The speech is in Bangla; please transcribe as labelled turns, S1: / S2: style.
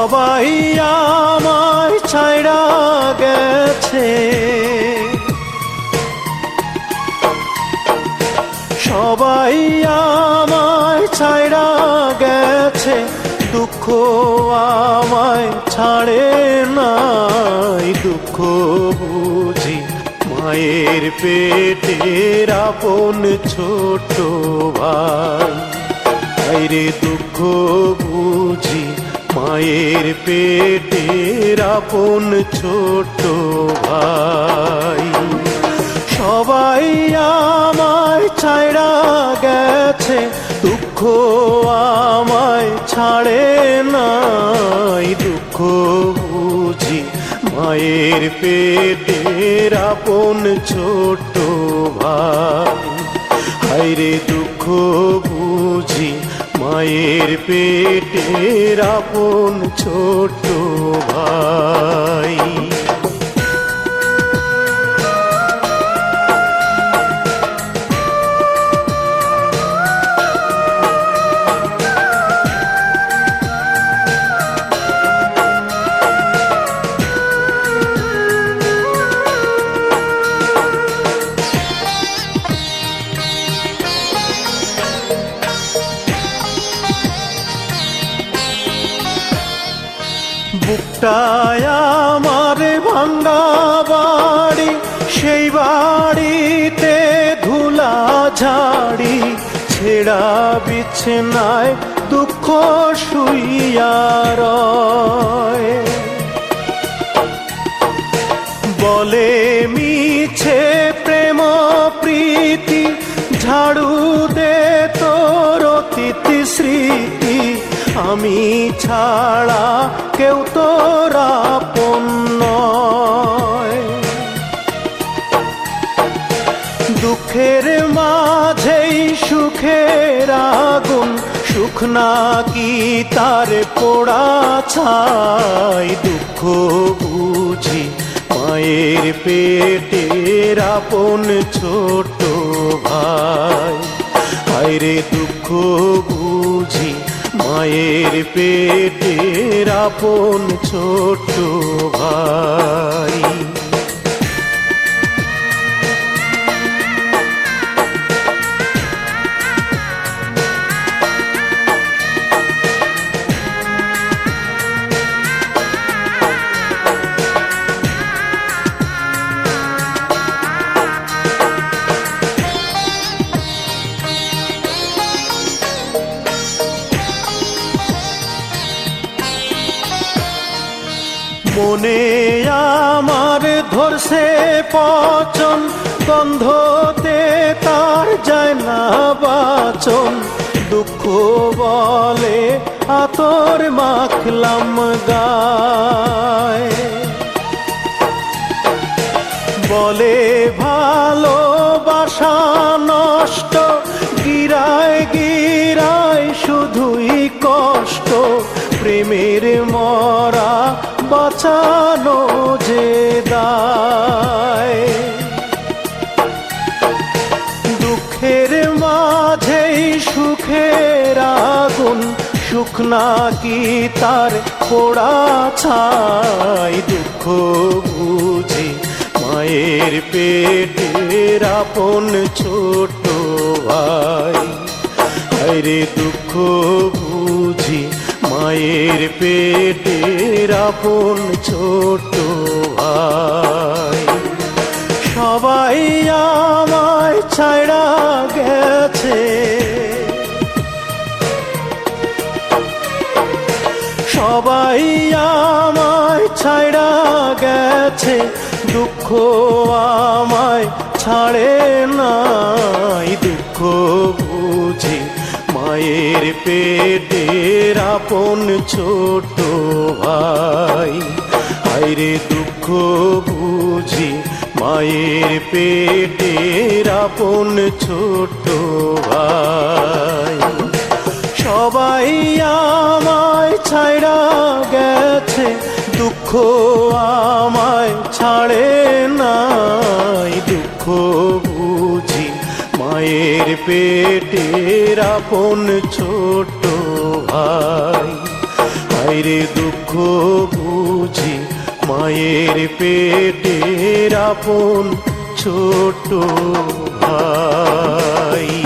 S1: সবাই আমায় ছাইড়া গেছে, সবাই আমায় ছাইড়া গেছে, দুঃখ আমায় ছাড়ে নাই। দুঃখ বুঝি মায়ের পেটের আপন ছোট ভাই, আইরে দুঃখ বুঝি মায়ের পেটের আপন ছোট ভাই। সবাই আমায় ছাইড়া গেছে, দুঃখ আমায় ছাড়ে নাই। দুঃখ বুঝি মায়ের পেটের আপন ছোট ভাই, হায়রে দুঃখ বুঝি মায়ের পেটের আপন ছোট ভাই। বুকটায় আমার ভাঙ্গা বাড়ি, সেই বাড়িতে ধুলা ঝাড়ি, ছেঁড়া বিছানায় দুঃখ শুইয়া রয়। বলে মিছে প্রেম প্রীতি, ঝাড়ু দে তোর অতীত স্মৃতি, আমি ছাড়া কেউ তোর আপন নয়। দুঃখের মাঝেই সুখের আগুন, সুখ নাকি তার পোড়া ছাই। দুঃখ বুঝি মায়ের পেটের আপন ছোট ভাই, হায়রে দুঃখ বুঝি মায়ের পেটের আপন ছোট ভাই। মনে আমার ধরছে পচন, গন্ধতে তার যায় না বাচন। দুঃখ বলে আতর মাখলাম গায়, বলে ভালোবাসা নষ্ট, গিরায় গিরায় শুধুই কষ্ট। প্রেমের মরা বাঁচানো যে দায়, দুঃখের মাঝেই সুখের আগুন, সুখ নাকি তার পোড়া ছাই। দুঃখ বুঝি মায়ের পেটের আপন ছোট ভাই, হায়রে দুঃখ বুঝি মায়ের পেটের আপন ছোট ভাই। সবাই আমায় ছাইড়া গেছে, সবাই আমায় ছাইড়া গেছে, দুঃখ আমায় ছাড়ে নাই। দুঃখ বুঝি মায়ের পেটের আপন ছোট ভাই, হায়রে দুঃখ বুঝি মায়ের পেটের আপন ছোট ভাই। সবাই আমায় ছাইড়া গেছে, দুঃখ আমায় ছাড়ে নাই। দুঃখ বুঝি মায়ের পেটের আপন ছোট ভাই, হায়রে দুঃখ বুঝি মায়ের পেটের আপন ছোট ভাই।